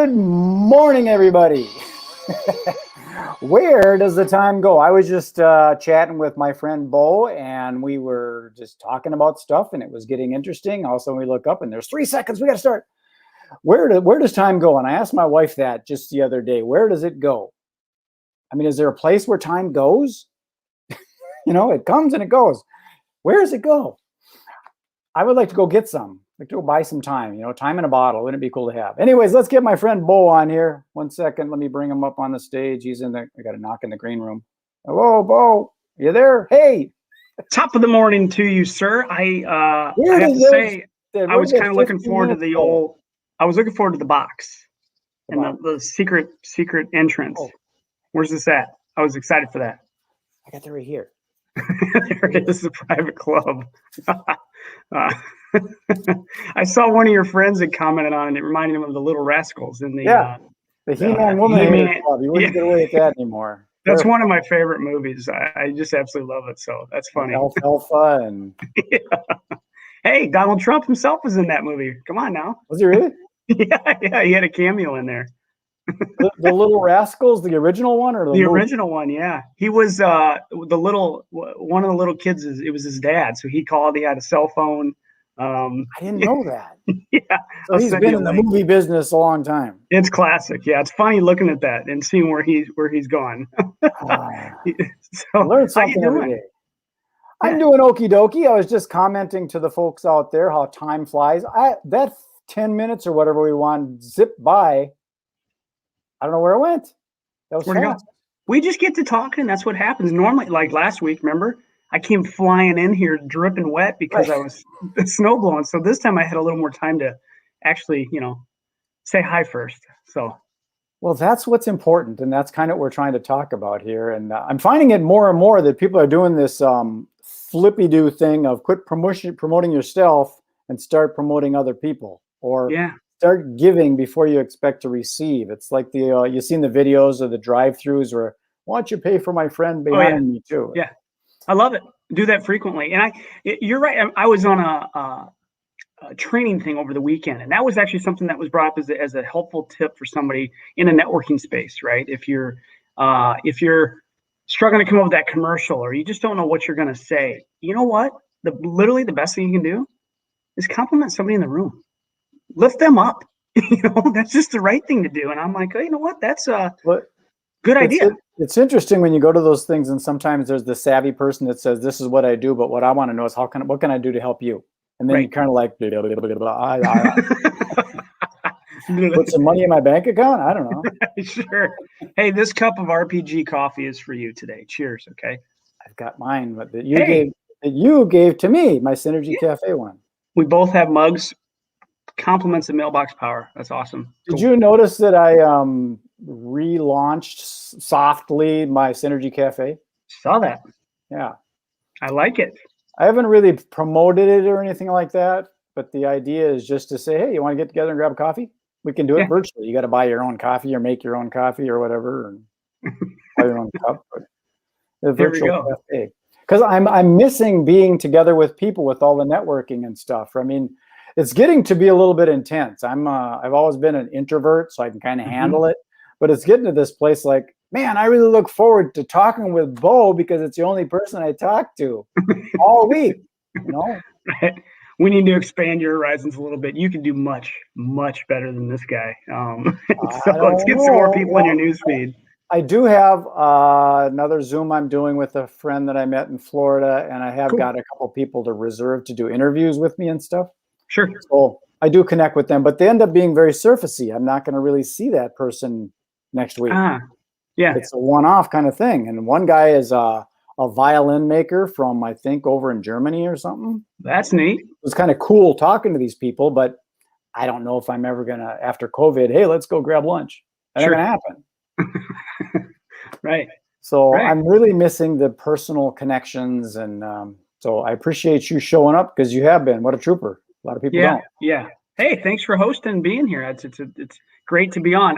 Good morning, everybody. Where does the time go? I was just chatting with my friend Bo, and we were just talking about stuff, and it was getting interesting. Also, we look up, and there's 3 seconds. We got to start. Where does time go? And I asked my wife that just the other day. Where does it go? I mean, is there a place where time goes? It comes and it goes. Where does it go? I would like to go get some. Like to go buy some time, time in a bottle. Wouldn't it be cool to have? Anyways, let's get my friend Bo on here. 1 second. Let me bring him up on the stage. He's I got a knock in the green room. Hello, Bo. You there? Hey. Top of the morning to you, sir. I have to say, I was kind of looking forward to I was looking forward to the box and the secret entrance. Oh. Where's this at? I was excited for that. I got that right here. There it is, a private club. I saw one of your friends had commented on it, and it reminded him of the Little Rascals in the He-Man Woman Club. You wouldn't get away with that anymore. That's one of my favorite movies. I just absolutely love it. So that's funny. Alfalfa and yeah. Hey, Donald Trump himself was in that movie. Come on now. Was he really? Yeah, he had a cameo in there. the Little Rascals, the original one, or the original one? Yeah, he was one of the little kids. It was his dad, so he called. He had a cell phone. I didn't know that. Yeah, so he's been in the movie business a long time. It's classic. Yeah, it's funny looking at that and seeing where he's gone. So, learn something every day. I'm doing okie dokie. I was just commenting to the folks out there how time flies. That 10 minutes or whatever we want zipped by. I don't know where it went. That was fast. We just get to talking. That's what happens normally. Like last week, remember? I came flying in here dripping wet because I was snow blowing. So this time I had a little more time to actually, say hi first. So, well, that's what's important, and that's kind of what we're trying to talk about here. And I'm finding it more and more that people are doing this flippy-do thing of quit promoting yourself and start promoting other people, or start giving before you expect to receive. It's like you've seen the videos of the drive-thrus where, why don't you pay for my friend behind me too? Yeah. I love it. Do that frequently. And you're right. I was on a training thing over the weekend, and that was actually something that was brought up as a helpful tip for somebody in a networking space, right? If you're struggling to come up with that commercial, or you just don't know what you're going to say, you know what? Literally the best thing you can do is compliment somebody in the room. Lift them up. That's just the right thing to do. And I'm like, oh, you know what? That's good idea. It's interesting when you go to those things, and sometimes there's the savvy person that says, this is what I do, but what I want to know is what can I do to help you? And then you kind of like, blah, blah, blah, blah, put some money in my bank account? I don't know. Sure. Hey, this cup of RPG coffee is for you today. Cheers, okay? I've got mine, but that you gave to me, my Synergy Cafe one. We both have mugs. Compliments of MailBox Power. That's awesome. Did you notice that I relaunched softly my Synergy Cafe? Saw that. Yeah. I like it. I haven't really promoted it or anything like that, but the idea is just to say, hey, you want to get together and grab a coffee? We can do it virtually. You got to buy your own coffee or make your own coffee or whatever, and buy your own cup. But the virtual cafe. Because I'm missing being together with people with all the networking and stuff. I mean, it's getting to be a little bit intense. I've always been an introvert, so I can kind of handle it. But it's getting to this place like, man, I really look forward to talking with Bo because it's the only person I talk to all week. Right. We need to expand your horizons a little bit. You can do much, much better than this guy. So let's get some more people in your newsfeed. I do have another Zoom I'm doing with a friend that I met in Florida, and I have got a couple people to reserve to do interviews with me and stuff. Sure. So I do connect with them, but they end up being very surfacey. I'm not going to really see that person next week. It's a one-off kind of thing. And one guy is a violin maker from, I think, over in Germany or something. That's neat. It was kind of cool talking to these people, but I don't know if I'm ever going to, after COVID, hey, let's go grab lunch. That's not going to happen. Right. So I'm really missing the personal connections. And so I appreciate you showing up because you have been. What a trooper. A lot of people don't. Yeah. Hey, thanks for hosting and being here. It's great to be on.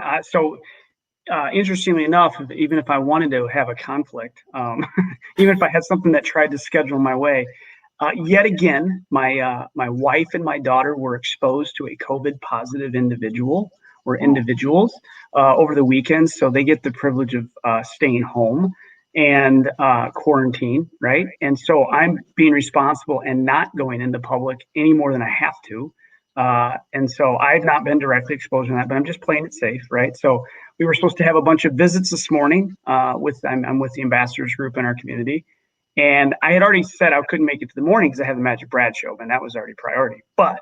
Interestingly enough, even if I wanted to have a conflict, even if I had something that tried to schedule my way, yet again, my wife and my daughter were exposed to a COVID positive individual or individuals over the weekends. So they get the privilege of staying home and quarantine, right? And so I'm being responsible and not going into public any more than I have to. And so I've not been directly exposed to that, but I'm just playing it safe, right? So we were supposed to have a bunch of visits this morning I'm with the ambassadors group in our community. And I had already said I couldn't make it to the morning because I had the Magic Brad show, and that was already priority. But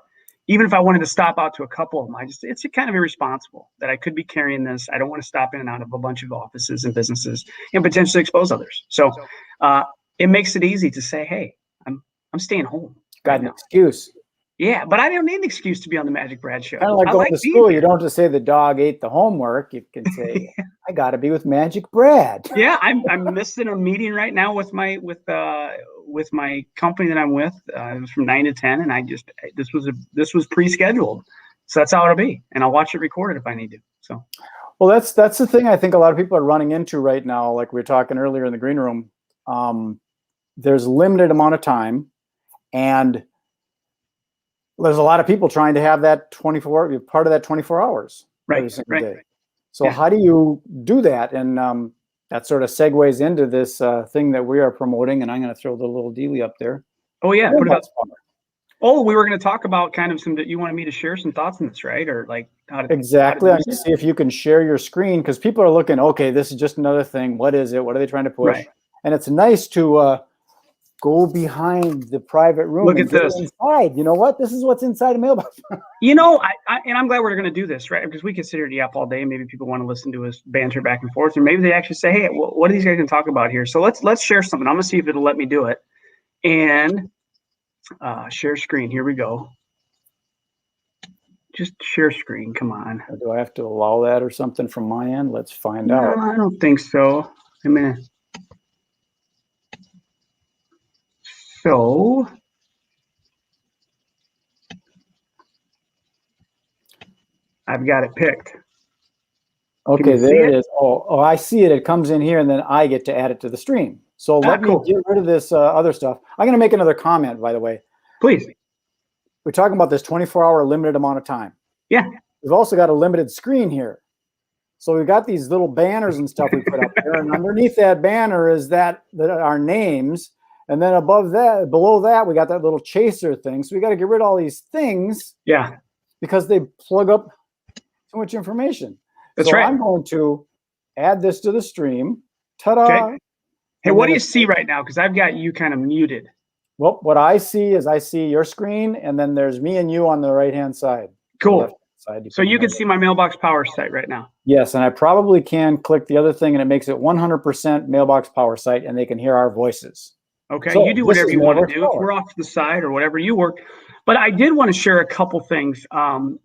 even if I wanted to stop out to a couple of them, it's kind of irresponsible that I could be carrying this. I don't want to stop in and out of a bunch of offices and businesses and potentially expose others. So it makes it easy to say, hey, I'm staying home. Got an excuse. Yeah, but I don't need an excuse to be on the Magic Brad show. Kind of like going to school. You don't have to say the dog ate the homework. You can say, I got to be with Magic Brad. Yeah, I'm missing a meeting right now with my company that I'm with. It was from 9 to 10, and this was pre-scheduled, so that's how it'll be. And I'll watch it recorded if I need to. So, well, that's the thing I think a lot of people are running into right now. Like we were talking earlier in the green room, there's a limited amount of time, and there's a lot of people trying to have that part of that 24 hours every single day. So how do you do that? And that sort of segues into this thing that we are promoting. And I'm going to throw the little dealie up there. Oh yeah. Put it up. Oh, we were going to talk about kind of that you wanted me to share some thoughts on this, right? Or like exactly. I'm going to see if you can share your screen, because people are looking, okay, this is just another thing. What is it? What are they trying to push? Right. And it's nice to go behind the private room. Look at this. Inside. You know what? This is what's inside a mailbox. You know, and I'm glad we're going to do this, right? Because we could sit here and yap all day. Maybe people want to listen to us banter back and forth, or maybe they actually say, "Hey, what are these guys going to talk about here?" So let's share something. I'm going to see if it'll let me do it. And share screen. Here we go. Just share screen. Come on. Do I have to allow that or something from my end? Let's find out. I don't think so. So I've got it picked. Okay, there it is. Oh, I see it. It comes in here, and then I get to add it to the stream. So let me get rid of this other stuff. I'm going to make another comment, by the way. Please. We're talking about this 24-hour limited amount of time. Yeah. We've also got a limited screen here. So we've got these little banners and stuff we put up there, and underneath that banner is that our names. And then below that, we got that little chaser thing. So we got to get rid of all these things. Yeah. Because they plug up too much information. That's right. I'm going to add this to the stream. Ta-da. Okay. Hey, what do you see right now? Because I've got you kind of muted. Well, what I see is I see your screen, and then there's me and you on the right-hand side. Cool. So you can see my MailBox Power site right now. Yes, and I probably can click the other thing, and it makes it 100% MailBox Power site, and they can hear our voices. Okay, so you do whatever you want to do. If we're off to the side or whatever you work. But I did want to share a couple things. And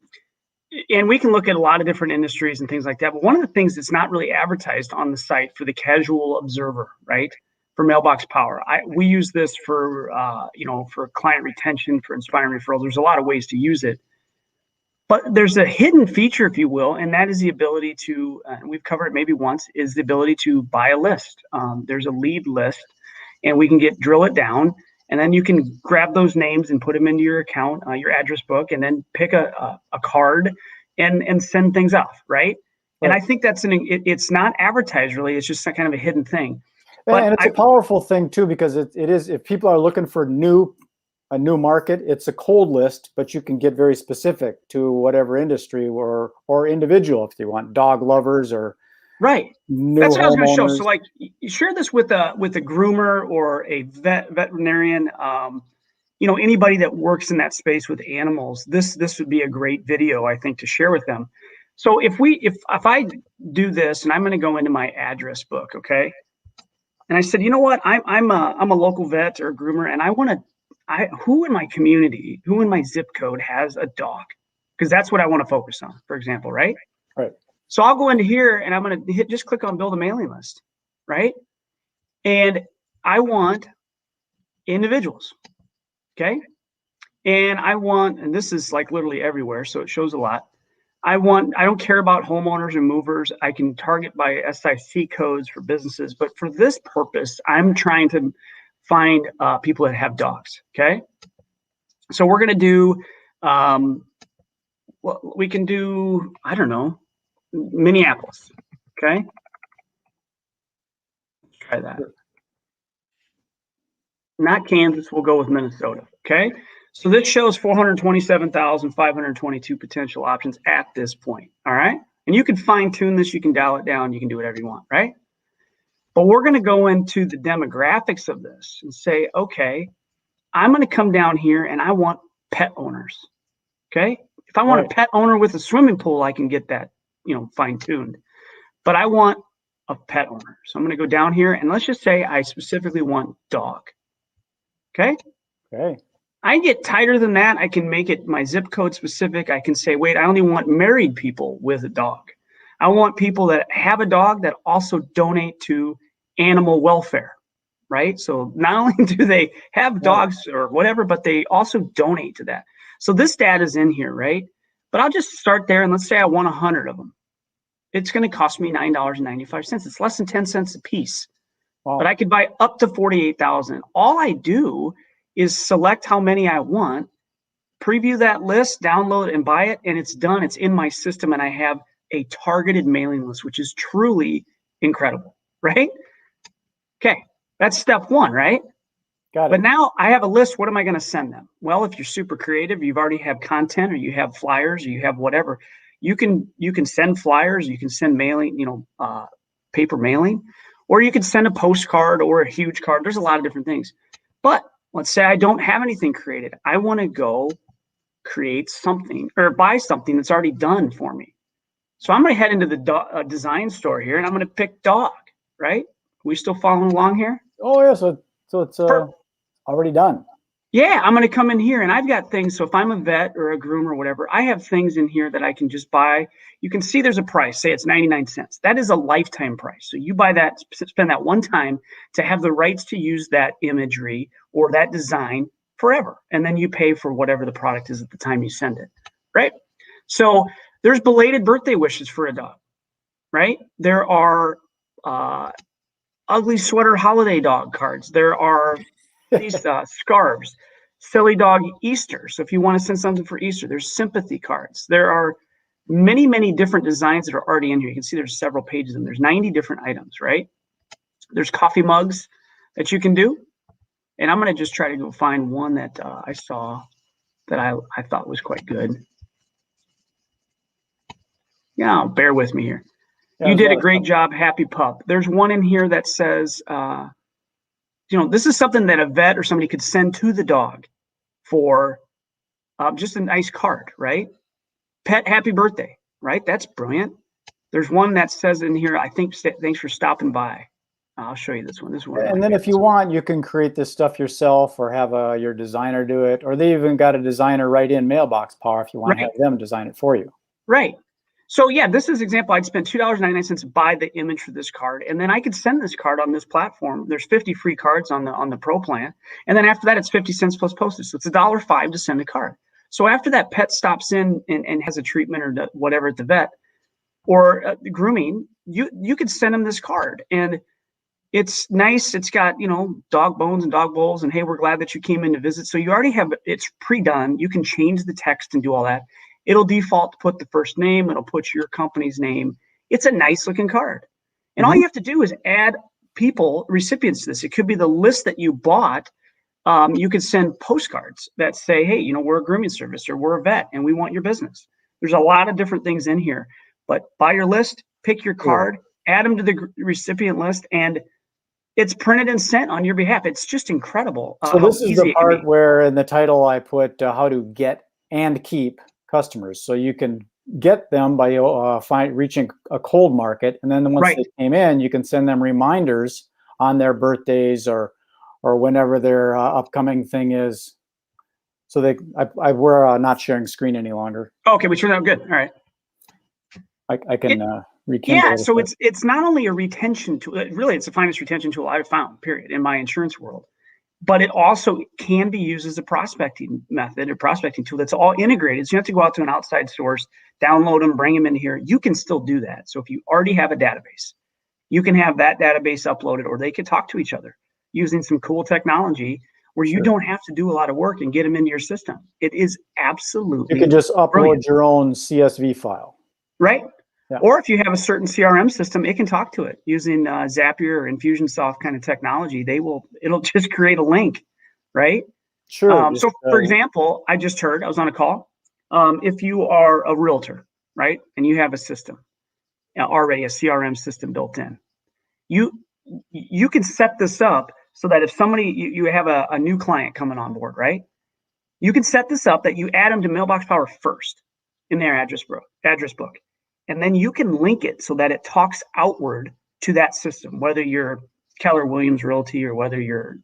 we can look at a lot of different industries and things like that. But one of the things that's not really advertised on the site for the casual observer, right, for MailBox Power, we use this for, for client retention, for inspiring referrals. There's a lot of ways to use it. But there's a hidden feature, if you will, and that is the ability to, and we've covered it maybe once, is the ability to buy a list. There's a lead list. And we can drill it down, and then you can grab those names and put them into your account, your address book, and then pick a card and send things off, right? And I think that's it's not advertised really. It's just kind of a hidden thing. And it's a powerful thing too, because it is, if people are looking for a new market, it's a cold list, but you can get very specific to whatever industry or individual if you want dog lovers or. Right. That's what I was going to show. So like you share this with a groomer or a veterinarian, anybody that works in that space with animals, this would be a great video, I think, to share with them. So if I do this, and I'm going to go into my address book, okay? And I said, you know what? I'm a local vet or a groomer, and who in my community, who in my zip code has a dog? Because that's what I want to focus on, for example, right? Right. So I'll go into here and I'm going to just click on build a mailing list, right? And I want individuals, okay? And this is like literally everywhere, so it shows a lot. I don't care about homeowners or movers. I can target by SIC codes for businesses, but for this purpose, I'm trying to find people that have dogs, okay? So we're going to do well, we can do, I don't know, Minneapolis. Okay. Let's try that. Not Kansas, we'll go with Minnesota. Okay. So this shows 427,522 potential options at this point. All right. And you can fine tune this. You can dial it down. You can do whatever you want. Right. But we're going to go into the demographics of this and say, okay, I'm going to come down here and I want pet owners. Okay. If I want a pet owner with a swimming pool, I can get that, fine tuned. But I want a pet owner. So I'm going to go down here and let's just say I specifically want dog. Okay. Okay. I get tighter than that. I can make it my zip code specific. I can say, wait, I only want married people with a dog. I want people that have a dog that also donate to animal welfare, right? So not only do they have dogs or whatever, but they also donate to that. So this data is in here, right? But I'll just start there and let's say I want 100 of them. It's going to cost me $9.95. It's less than 10 cents a piece. Wow. But I could buy up to 48,000. All I do is select how many I want, preview that list, download and buy it, and it's done. It's in my system, and I have a targeted mailing list, which is truly incredible, right? Okay, that's step one, right? Got it. But now I have a list. What am I going to send them? Well, if you're super creative, you've already have content, or you have flyers, or you have whatever. You can send flyers, you can send mailing, paper mailing, or you can send a postcard or a huge card. There's a lot of different things. But let's say I don't have anything created. I want to go create something or buy something that's already done for me. So I'm going to head into the design store here, and I'm going to pick dog, right? We still following along here? Oh, yeah. So it's already done. Yeah, I'm going to come in here, and I've got things. So if I'm a vet or a groomer or whatever, I have things in here that I can just buy. You can see there's a price. Say it's 99 cents. That is a lifetime price. So you buy that, spend that one time to have the rights to use that imagery or that design forever. And then you pay for whatever the product is at the time you send it, right? So there's belated birthday wishes for a dog, right? There are ugly sweater holiday dog cards. There are these scarves, silly dog Easter. So if you want to send something for Easter, there's sympathy cards. There are many, many different designs that are already in here. You can see there's several pages and there's 90 different items, right? There's coffee mugs that you can do. And I'm going to just try to go find one that I saw that I thought was quite good. Yeah, bear with me here. Yeah, you did a great job, Happy Pup. There's one in here that says, this is something that a vet or somebody could send to the dog for just a nice card, right? Pet happy birthday, right? That's brilliant. There's one that says in here, I think, thanks for stopping by. I'll show you this one. This one. And then if you want, you can create this stuff yourself or have your designer do it. Or they even got a designer write in MailBox Power if you want to have them design it for you. Right. So yeah, this is example. I'd spend $2.99 to buy the image for this card, and then I could send this card on this platform. There's 50 free cards on the Pro plan, and then after that, it's 50 cents plus postage. So it's $1.05 to send a card. So after that pet stops in and has a treatment or whatever at the vet or grooming, you could send them this card, and it's nice. It's got dog bones and dog bowls, and hey, we're glad that you came in to visit. So you already have it's pre-done. You can change the text and do all that. It'll default to put the first name. It'll put your company's name. It's a nice looking card. And all you have to do is add recipients to this. It could be the list that you bought. You could send postcards that say, hey, we're a grooming service or we're a vet and we want your business. There's a lot of different things in here. But buy your list, pick your card, add them to the recipient list, and it's printed and sent on your behalf. It's just incredible. So this is the part where in the title I put how to get and keep customers. So you can get them by reaching a cold market, and then once they came in, you can send them reminders on their birthdays or whenever their upcoming thing is. So we're not sharing screen any longer. Okay, we turned out good. All right. I can rekindle. Yeah, so it's not only a retention tool. Really, it's the finest retention tool I've found. Period. In my insurance world. But it also can be used as a prospecting method or prospecting tool that's all integrated. So you have to go out to an outside source, download them, bring them in here. You can still do that. So if you already have a database, you can have that database uploaded, or they could talk to each other using some cool technology where you Sure. don't have to do a lot of work and get them into your system. It is absolutely You can just upload brilliant. your own CSV file. Right? Yeah. Or if you have a certain CRM system, it can talk to it using Zapier or Infusionsoft kind of technology. It'll just create a link, right? Sure. So, for example, I just heard, I was on a call. If you are a realtor, right, and you have a system already, a CRM system built in, you can set this up so that if you have a new client coming on board, right, you can set this up that you add them to MailBox Power first in their address book, and then you can link it so that it talks outward to that system, whether you're Keller Williams Realty or whether you're,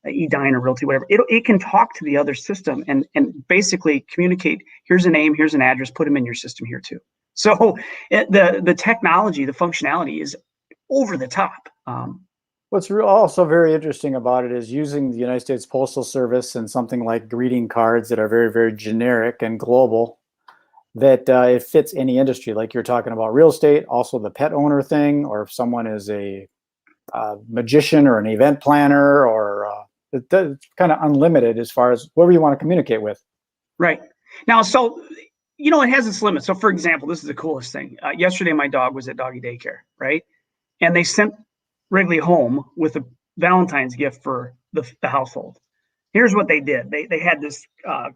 Edina Realty, whatever. It can talk to the other system and basically communicate. Here's a name, here's an address. Put them in your system here too. So the technology, the functionality is over the top. What's also very interesting about it is using the United States Postal Service and something like greeting cards that are very, very generic and global, that it fits any industry. Like you're talking about real estate, also the pet owner thing, or if someone is a magician or an event planner, or it's kind of unlimited as far as whoever you want to communicate with. Right. Now, so, it has its limits. So, for example, this is the coolest thing. Yesterday, my dog was at doggy daycare, right? And they sent Wrigley home with a Valentine's gift for the household. Here's what they did. They had this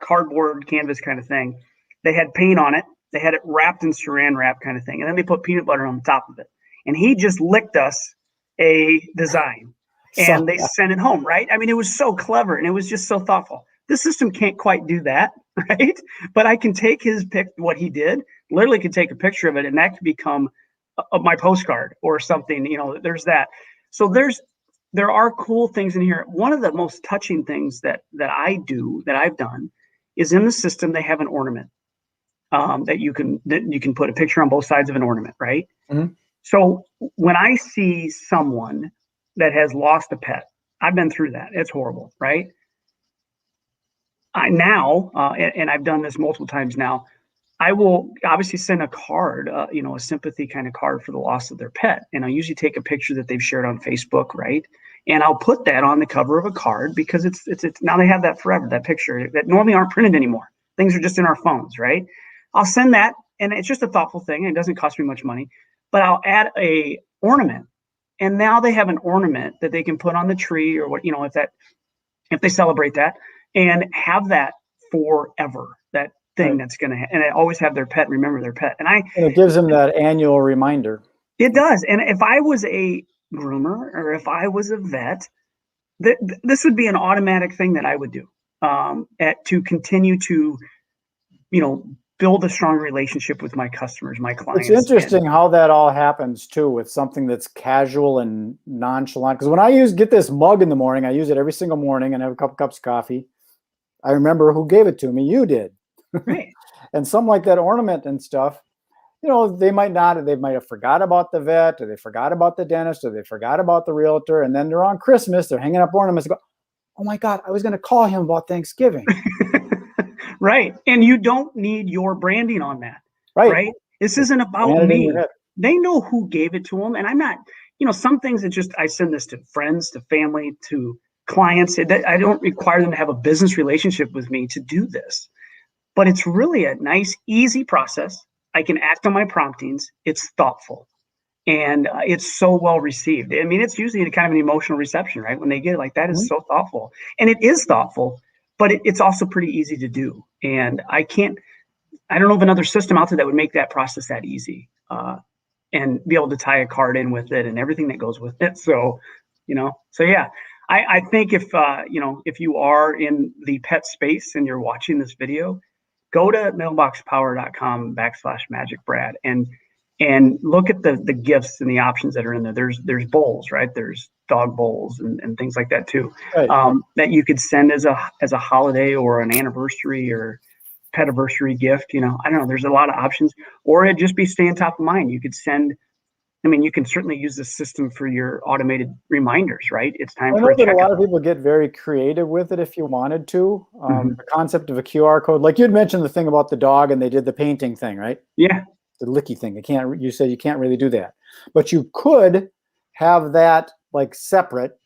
cardboard canvas kind of thing. They had paint on it. They had it wrapped in saran wrap kind of thing. And then they put peanut butter on the top of it. And he just licked us a design and they sent it home, right? I mean, it was so clever and it was just so thoughtful. This system can't quite do that, right? But I can take what he did, literally could take a picture of it, and that could become my postcard or something. There's that. So there are cool things in here. One of the most touching things that I've done is in the system, they have an ornament that you can put a picture on both sides of an ornament, right? Mm-hmm. So when I see someone that has lost a pet, I've been through that. It's horrible, right? And I've done this multiple times now, I will obviously send a card, a sympathy kind of card for the loss of their pet. And I'll usually take a picture that they've shared on Facebook, right? And I'll put that on the cover of a card because it's now they have that forever, that picture that normally aren't printed anymore. Things are just in our phones, right? I'll send that, and it's just a thoughtful thing. And it doesn't cost me much money, but I'll add a ornament. And now they have an ornament that they can put on the tree or what, if they celebrate that, and have that forever. That thing that's going to, and I always have their pet, remember their pet. And it gives them that annual reminder. It does. And if I was a groomer or if I was a vet, this would be an automatic thing that I would do to continue to, build a strong relationship with my customers, my clients. It's interesting how that all happens too with something that's casual and nonchalant. Because when I get this mug in the morning, I use it every single morning and have a couple cups of coffee. I remember who gave it to me. You did. Right. And something like that ornament and stuff, they might have forgot about the vet, or they forgot about the dentist, or they forgot about the realtor. And then they're on Christmas, they're hanging up ornaments and go, oh my God, I was going to call him about Thanksgiving. Right. And you don't need your branding on that. Right. This isn't about me. They know who gave it to them. And I'm not, some things I send this to friends, to family, to clients. I don't require them to have a business relationship with me to do this. But it's really a nice, easy process. I can act on my promptings. It's thoughtful. And it's so well received. I mean, it's usually kind of an emotional reception, right? When they get it, like, that is so thoughtful. And it is thoughtful, but it's also pretty easy to do. And I don't know of another system out there that would make that process that easy and be able to tie a card in with it and everything that goes with it. So, yeah, I think if you are in the pet space and you're watching this video, go to mailboxpower.com/MagicBrad and look at the gifts and the options that are in there. There's bowls, right? There's dog bowls and things like that too, right. That you could send as a holiday or an anniversary or petiversary gift. I don't know. There's a lot of options, or it'd just be staying top of mind. You could send. I mean, you can certainly use the system for your automated reminders, right? It's time for a checkup. A lot of people get very creative with it if you wanted to. The concept of a QR code, like you'd mentioned the thing about the dog and they did the painting thing, right? Yeah. The licky thing. You said you can't really do that. But you could have that like separate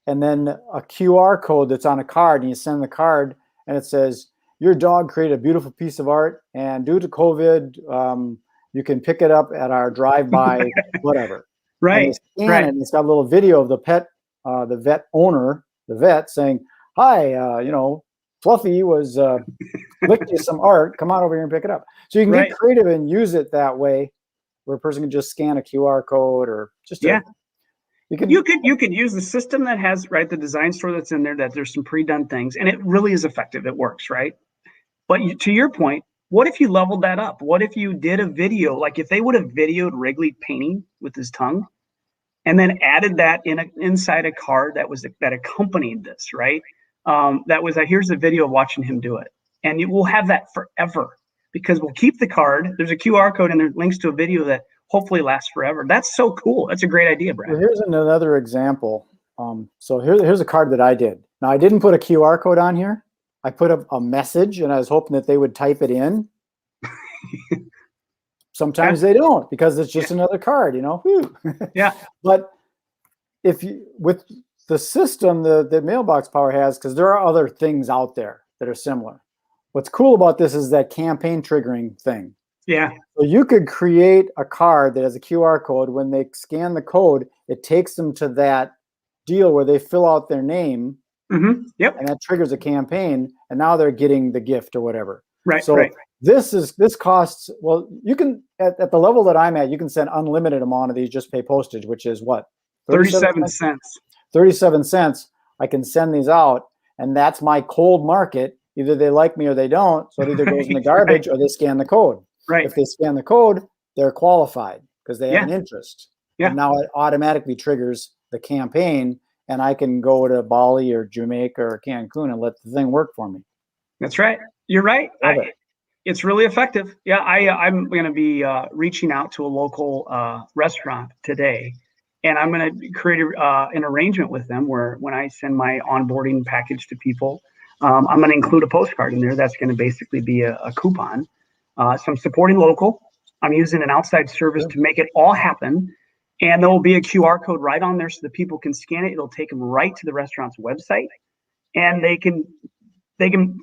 and then a QR code that's on a card, and you send the card, and it says, your dog created a beautiful piece of art, and due to COVID, you can pick it up at our drive-by, whatever. Right. And they scan it, and it's got a little video of the pet, the vet owner, the vet saying, hi, Fluffy was licked you some art. Come on over here and pick it up. So you can get creative and use it that way, where a person can just scan a QR code or just you could use the system that has the design store that's in there, that there's some pre-done things, and it really is effective. It works, right? But to your point, what if you leveled that up? What if you did a video, like if they would have videoed Wrigley painting with his tongue, and then added that inside a card that accompanied this, right? That was here's a video of watching him do it, and we'll have that forever because we'll keep the card. There's a QR code and there's links to a video that hopefully lasts forever. That's so cool. That's a great idea, Brad. Well, here's another example. So here's a card that I did. Now I didn't put a QR code on here. I put a message, and I was hoping that they would type it in. Sometimes they don't, because it's just another card, Yeah. But with the system that MailBox Power has, because there are other things out there that are similar. What's cool about this is that campaign triggering thing. Yeah. So you could create a card that has a QR code. When they scan the code, it takes them to that deal where they fill out their name. Mm-hmm. Yep. And that triggers a campaign, and now they're getting the gift or whatever. Right. So this costs, well, you can at the level that I'm at, you can send unlimited amount of these, just pay postage, which is what? 37 cents. 37 cents. I can send these out, and that's my cold market. Either they like me or they don't. So it either goes in the garbage or they scan the code. Right. If they scan the code, they're qualified because they have an interest. Yeah. And now it automatically triggers the campaign, and I can go to Bali or Jamaica or Cancun and let the thing work for me. That's right. You're right. It's really effective. Yeah, I'm going to be reaching out to a local restaurant today, and I'm going to create an arrangement with them where when I send my onboarding package to people, I'm going to include a postcard in there that's going to basically be a coupon. So I'm supporting local. I'm using an outside service to make it all happen. And there will be a QR code right on there so that people can scan it. It'll take them right to the restaurant's website, and they can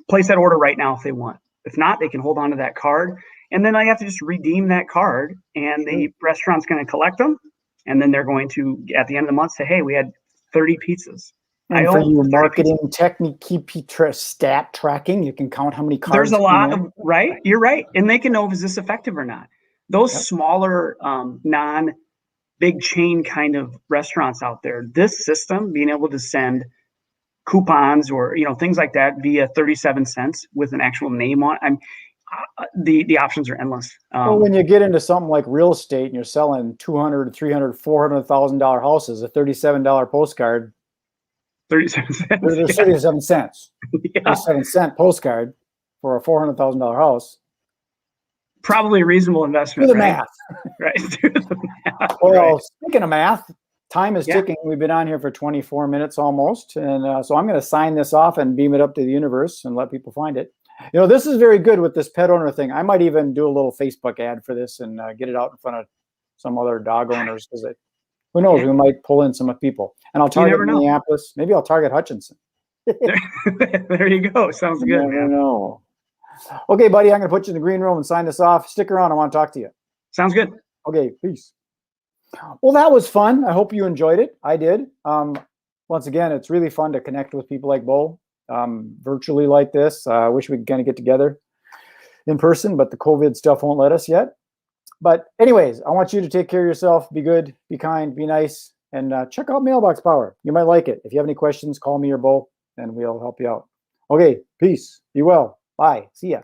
place that order right now if they want. If not, they can hold on to that card, and then I have to just redeem that card, and the restaurant's going to collect them, and then they're going to, at the end of the month, say, hey, we had 30 pizzas. And for you marketing technique, stat tracking, you can count how many cards. There's a lot of, right? You're right. And they can know, is this effective or not? Those smaller, non-big chain kind of restaurants out there, this system, being able to send coupons or things like that via 37 cents with an actual name on it, the options are endless. Well, when you get into something like real estate and you're selling $200,000, $300,000, $400,000 houses, a $37 postcard. 37 cents. There's 37 cents. Yeah. 37-cent postcard for a $400,000 house. Probably a reasonable investment. Do the math. Right. Do the math. Well, speaking of math, time is ticking. We've been on here for 24 minutes almost. And so I'm going to sign this off and beam it up to the universe and let people find it. This is very good with this pet owner thing. I might even do a little Facebook ad for this and get it out in front of some other dog owners, because who knows, we might pull in some people. And I'll target Minneapolis. Maybe I'll target Hutchinson. There you go. Sounds good. I don't know. Okay, buddy, I'm going to put you in the green room and sign this off. Stick around. I want to talk to you. Sounds good. Okay, peace. Well, that was fun. I hope you enjoyed it. I did. Once again, it's really fun to connect with people like Bo virtually like this. I wish we could kind of get together in person, but the COVID stuff won't let us yet. But anyways, I want you to take care of yourself. Be good, be kind, be nice, and check out MailBox Power. You might like it. If you have any questions, call me or Bo, and we'll help you out. Okay, peace. Be well. Bye. See ya.